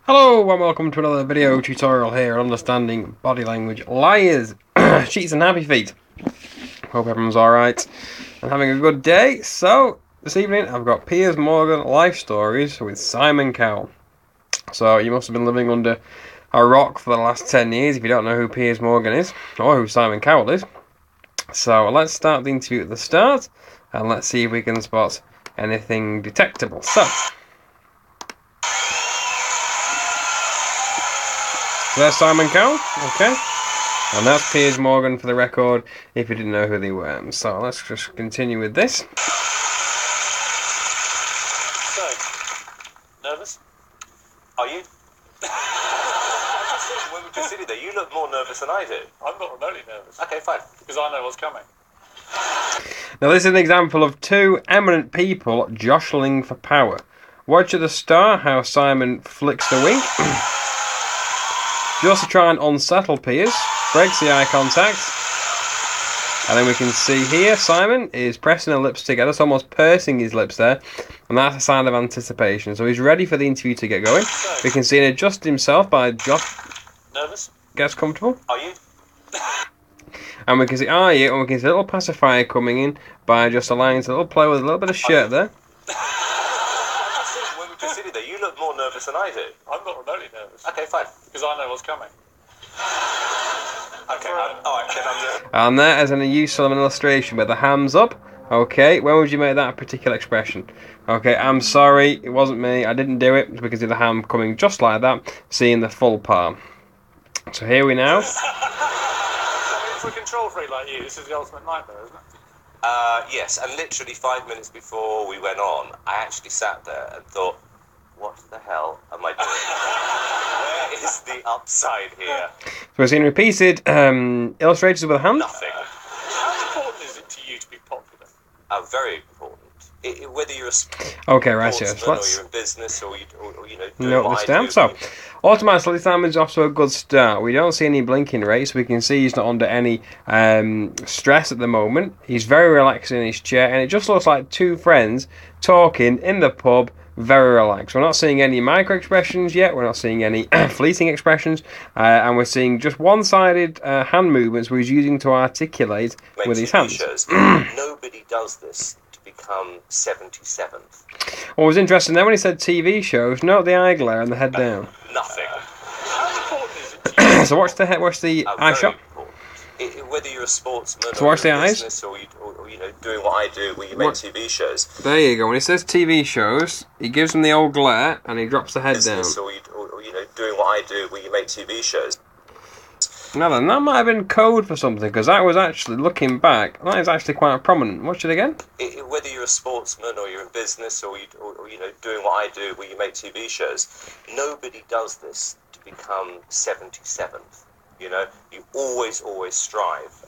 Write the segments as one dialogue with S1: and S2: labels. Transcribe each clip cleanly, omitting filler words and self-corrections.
S1: Hello and welcome to another video tutorial here on understanding body language liars, cheats and happy feet. Hope everyone's alright and having a good day. So this evening I've got Piers Morgan life stories with Simon Cowell. So you must have been living under a rock for the last 10 years if you don't know who Piers Morgan is or who Simon Cowell is. So let's start the interview at the start and let's see if we can spot anything detectable. So there's Simon Cowell, okay, and that's Piers Morgan for the record, if you didn't know who they were. So let's just continue with this.
S2: So, nervous? Are you? When we're just sitting there, you look more nervous than I do. I'm not remotely nervous. Okay, fine. Because I know what's coming.
S1: Now this is an example of two eminent people jostling for power. Watch at the start how Simon flicks the wink. Just to try and unsettle Piers, breaks the eye contact, and then we can see here Simon is pressing her lips together, so almost pursing his lips there, and that's a sign of anticipation. So he's ready for the interview to get going. We can see him adjust himself by
S2: nervous?
S1: Gets comfortable.
S2: Are you?
S1: And we can see are you, and we can see a little pacifier coming in by just allowing a little play with a little bit of shirt there.
S2: When we're just sitting there, you look more nervous than I do. I'm not remotely nervous. Okay, fine. Because I know what's coming. Okay, alright, then I'm there.
S1: And there is a useful illustration with the hands up. Okay, when would you make that a particular expression? Okay, I'm sorry, it wasn't me, I didn't do it. We can see the hand coming just like that, seeing the full palm. So here we now.
S2: For a control freak like you, this is the ultimate nightmare, isn't it? Yes, and literally 5 minutes before we went on, I actually sat there and thought, what the hell am I doing? Where is the upside here?
S1: So we're seeing repeated illustrations with a hand.
S2: Nothing. How important is it to you to be popular? Very important. Whether you're a
S1: okay, right, so
S2: or you're in business or you know,
S1: note this down. So automatically Simon's off to a good start. We don't see any blinking rates. We can see he's not under any stress at the moment. He's very relaxed in his chair, and it just looks like two friends talking in the pub, very relaxed. We're not seeing any micro expressions yet. We're not seeing any fleeting expressions, and we're seeing just one-sided hand movements we're using to articulate with his hands.
S2: Nobody does this to become 77th.
S1: What was interesting then when he said TV shows, note the eye glare and the head down.
S2: Nothing. How important is it to you?
S1: So watch the eye shot.
S2: Whether you're a sportsman
S1: so
S2: or
S1: watch the
S2: in
S1: eyes.
S2: business or you know, doing what I do, where you make TV shows.
S1: There you go. When he says TV shows, he gives them the old glare and he drops the head down.
S2: Or you know, doing what I do, where you make TV shows.
S1: Now then, that might have been code for something, because that was actually, looking back, that is actually quite prominent. Watch it again.
S2: Whether you're a sportsman or you're in business or you know, doing what I do, where you make TV shows, nobody does this to become 77th. You know, you always strive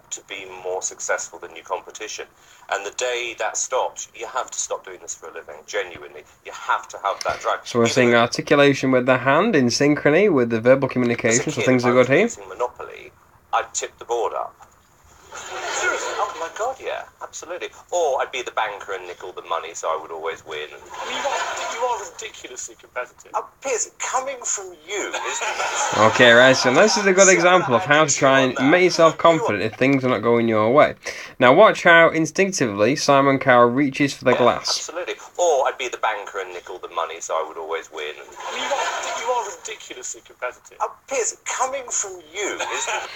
S2: to be more successful than your competition. And the day that stops, you have to stop doing this for a living, genuinely. You have to have that drive.
S1: So we're seeing articulation with the hand in synchrony with the verbal communication, so things are good here.
S2: Monopoly, I'd tip the board up. Seriously? Oh my God, yeah, absolutely. Or I'd be the banker and nick all the money, so I would always win. I mean, you are ridiculously competitive. Piers, coming from you is the
S1: okay, right, so this is a good example of how to try and make yourself confident if things are not going your way. Now watch how instinctively Simon Cowell reaches for the glass.
S2: Absolutely. Or I'd be the banker and nick all the money, so I would always win. I mean, you are ridiculously competitive. Piers, coming from you is the...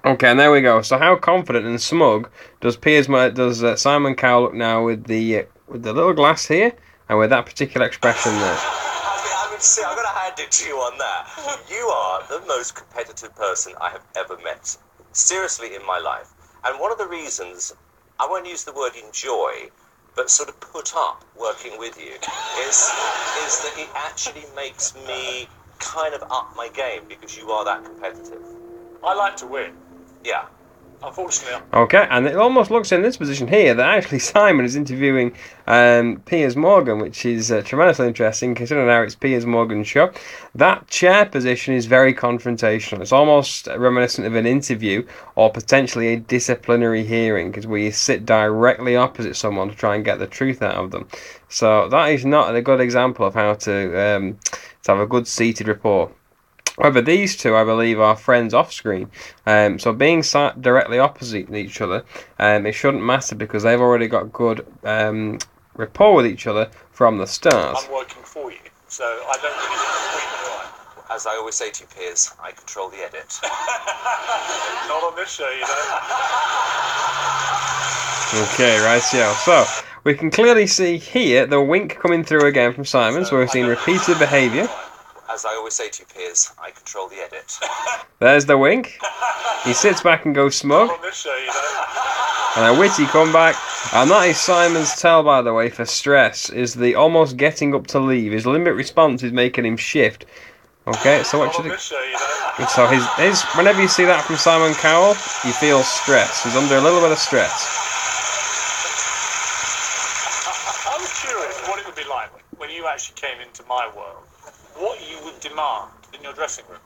S1: Okay, and there we go. So how confident and smug does Simon Cowell look now with the little glass here and with that particular expression there?
S2: I mean, see, I'm going to hand it to you on that. You are the most competitive person I have ever met, seriously, in my life. And one of the reasons, I won't use the word enjoy, but sort of put up working with you, is that it actually makes me kind of up my game because you are that competitive. I like to win. Yeah, unfortunately.
S1: Okay, and it almost looks in this position here that actually Simon is interviewing Piers Morgan, which is tremendously interesting considering how it's Piers Morgan's show. That chair position is very confrontational. It's almost reminiscent of an interview or potentially a disciplinary hearing, because where you sit directly opposite someone to try and get the truth out of them. So that is not a good example of how to to have a good seated rapport. However, these two, I believe, are friends off screen. So being sat directly opposite each other, it shouldn't matter because they've already got good rapport with each other from the start.
S3: I'm working for you, so I don't really get the point, do I?
S2: As I always say to you, Piers, I control the edit.
S3: Not on this show, you know.
S1: Okay, right, yeah. So we can clearly see here the wink coming through again from Simon. So we've seen repeated behaviour.
S2: As I always say to you, Piers, I control the edit.
S1: There's the wink. He sits back and goes smug.
S3: Not on this show, you know.
S1: And a witty comeback. And that is Simon's tell, by the way, for stress, is the almost getting up to leave. His limit response is making him shift. Okay, so what should it... So his whenever you see that from Simon Cowell, you feel stress. He's under a little bit of stress.
S3: I was curious what it would be like when you actually came into my world. What you would demand in your dressing room.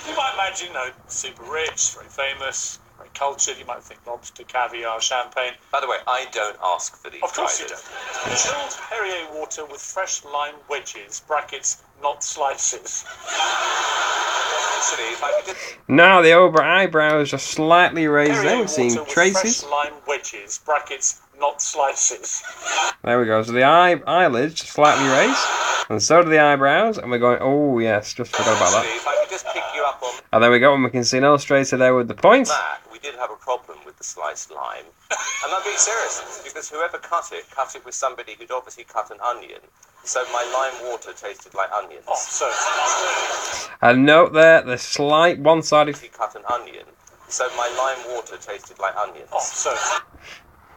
S3: You might imagine, super rich, very famous, very cultured. You might think lobster, caviar, champagne.
S2: By the way, I don't ask for these.
S3: Of course you don't. Chilled Perrier water with fresh lime wedges, brackets, not slices.
S2: Actually, if I could just...
S1: Now the over eyebrows are slightly raised there.
S3: Perrier
S1: We're seeing
S3: water with
S1: traces.
S3: fresh lime wedges, brackets, not slices.
S1: There we go. So the eyelids just slightly raised. And so do the eyebrows. And we're going, oh yes, just forgot about
S2: Actually,
S1: that.
S2: if I could just pick you up on
S1: And there we go. And we can see an illustrator there with the point.
S2: that, we did have a problem with the sliced lime. And I'm being serious, because whoever cut it with somebody who'd obviously cut an onion. So my lime water tasted like onions.
S3: Oh, so
S1: And note there, the slight one-sided...
S2: He cut an onion. So my lime water tasted like onions.
S3: Oh, so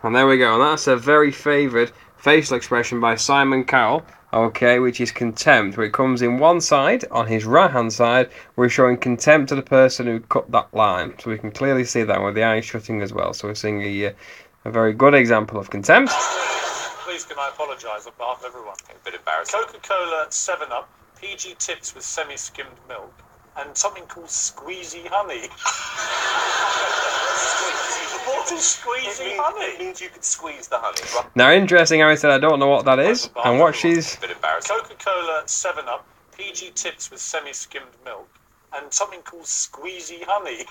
S1: And there we go. And that's a very favoured facial expression by Simon Cowell. Okay, which is contempt, where it comes in one side, on his right-hand side, we're showing contempt to the person who cut that lime. So we can clearly see that with the eyes shutting as well. So we're seeing a very good example of contempt.
S3: please can I apologise on behalf of everyone.
S2: A bit embarrassing.
S3: Coca-Cola 7-Up, PG Tips with semi-skimmed milk, and something called squeezy honey. What is squeezy honey?
S2: It means you could squeeze the honey.
S1: Now, interesting how he said, I don't know what that is, and what she's...
S2: A bit embarrassing.
S3: Coca-Cola 7-Up, PG Tips with semi-skimmed milk, and something called squeezy honey.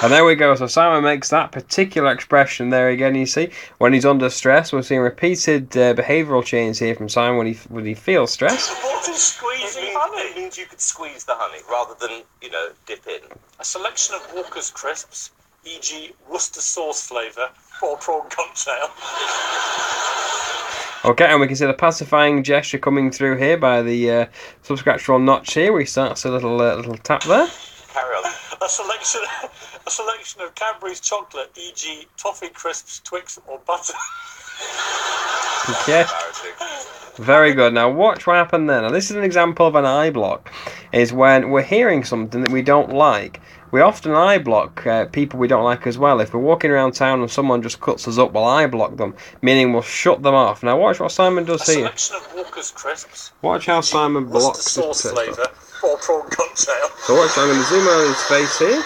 S1: And there we go. So Simon makes that particular expression there again. You see, when he's under stress, we're seeing repeated behavioural change here from Simon when he feels stress.
S3: What is squeezy honey?
S2: It means you could squeeze the honey rather than, dip in.
S3: A selection of Walker's crisps, e.g. Worcester sauce flavour, or prawn cocktail.
S1: Okay, and we can see the pacifying gesture coming through here by the subscriptural notch here. We start a little tap there.
S2: Carry on.
S3: A selection of Cadbury's chocolate, e.g. toffee crisps, Twix, or butter.
S1: Okay. Very good. Now watch what happened there. Now this is an example of an eye block. Is when we're hearing something that we don't like. We often eye block people we don't like as well. If we're walking around town and someone just cuts us up, we'll eye block them, meaning we'll shut them off. Now watch what Simon does here.
S3: A selection of Walker's crisps.
S1: Watch how Simon blocks
S3: Worcester
S1: this
S3: sauce
S1: person.
S3: flavour, or prawn cocktail.
S1: So watch, I'm going to zoom out his face here.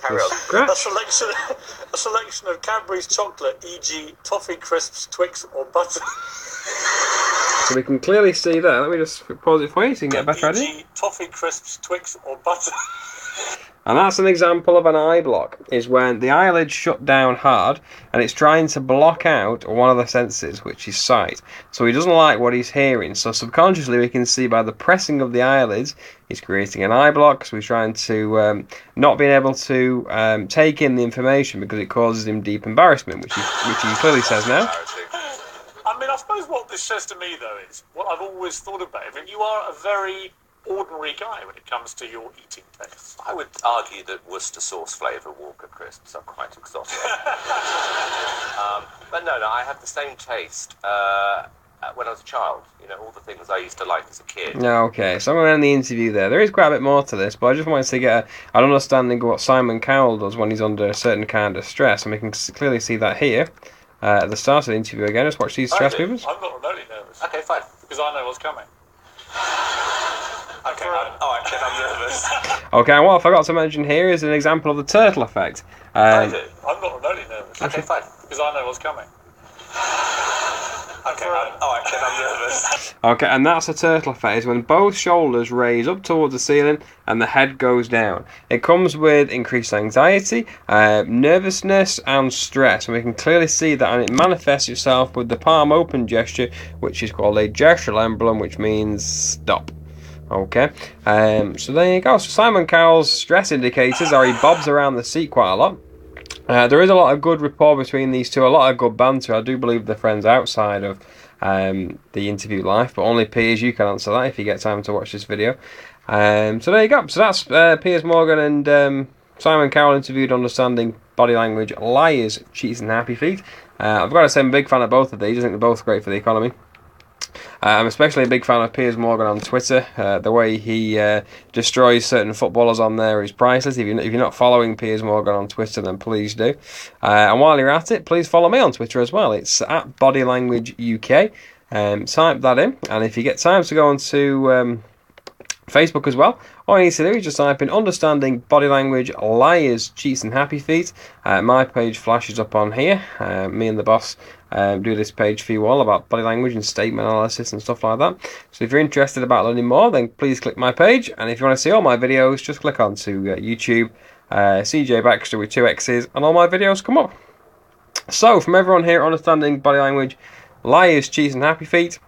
S2: Carry on.
S1: Scratch.
S3: A selection of Cadbury's chocolate, e.g. toffee crisps, Twix, or butter.
S1: So we can clearly see that. Let me just pause it for you so you can get a better idea.
S3: E.g. toffee crisps, Twix, or butter.
S1: And that's an example of an eye block, is when the eyelids shut down hard and it's trying to block out one of the senses, which is sight. So he doesn't like what he's hearing. So subconsciously we can see by the pressing of the eyelids, he's creating an eye block. So he's trying to not being able to take in the information because it causes him deep embarrassment, which he clearly says now.
S3: I mean, I suppose what this says to me, though, is what I've always thought about it. I mean, you are a very ordinary guy when it comes to your eating tastes.
S2: I would argue that Worcester sauce flavour Walker crisps are quite exotic. But no, I had the same taste when I was a child. All the things I used to like as a kid.
S1: Okay, so I'm going to end the interview there. There is quite a bit more to this, but I just wanted to get an understanding of what Simon Cowell does when he's under a certain kind of stress, and we can clearly see that here. At the start of the interview again, just watch these stress movements.
S3: I'm not remotely nervous.
S2: Okay, fine.
S3: Because I know what's coming.
S2: Okay, alright, then I'm nervous.
S1: Okay, and what I forgot to mention here is an example of the turtle effect.
S2: I do.
S3: I'm not remotely nervous.
S2: Okay, fine.
S3: Because I know what's coming.
S2: Okay, Alright, then I'm nervous.
S1: Okay, and that's a turtle phase when both shoulders raise up towards the ceiling and the head goes down. It comes with increased anxiety, nervousness and stress, and we can clearly see that, and it manifests itself with the palm open gesture, which is called a gestural emblem, which means stop. Okay, so there you go. So Simon Cowell's stress indicators are he bobs around the seat quite a lot. There is a lot of good rapport between these two, a lot of good banter. I do believe they're friends outside of the interview live, but only Piers, you can answer that if you get time to watch this video. So there you go. So that's Piers Morgan and Simon Cowell interviewed Understanding Body Language, Liars, Cheats and Happy Feet. I've got to say I'm a big fan of both of these. I think they're both great for the economy. I'm especially a big fan of Piers Morgan on Twitter. The way he destroys certain footballers on there is priceless. If you're not following Piers Morgan on Twitter, then please do. And while you're at it, please follow me on Twitter as well. It's at Body Language UK. Type that in, and if you get time to go onto Facebook as well, all you need to do is just type in Understanding Body Language, Liars, Cheats and Happy Feet. My page flashes up on here. Me and the boss do this page for you all about body language and statement analysis and stuff like that. So if you're interested about learning more, then please click my page. And if you want to see all my videos, just click on to YouTube, CJ Baxter with 2 X's, and all my videos come up. So from everyone here, Understanding Body Language, Liars, Cheats and Happy Feet,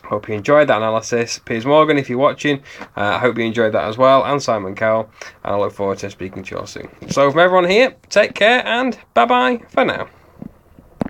S1: hope you enjoyed that analysis. Piers Morgan, if you're watching, I hope you enjoyed that as well, and Simon Cowell, and I look forward to speaking to you all soon. So from everyone here, take care and bye-bye for now.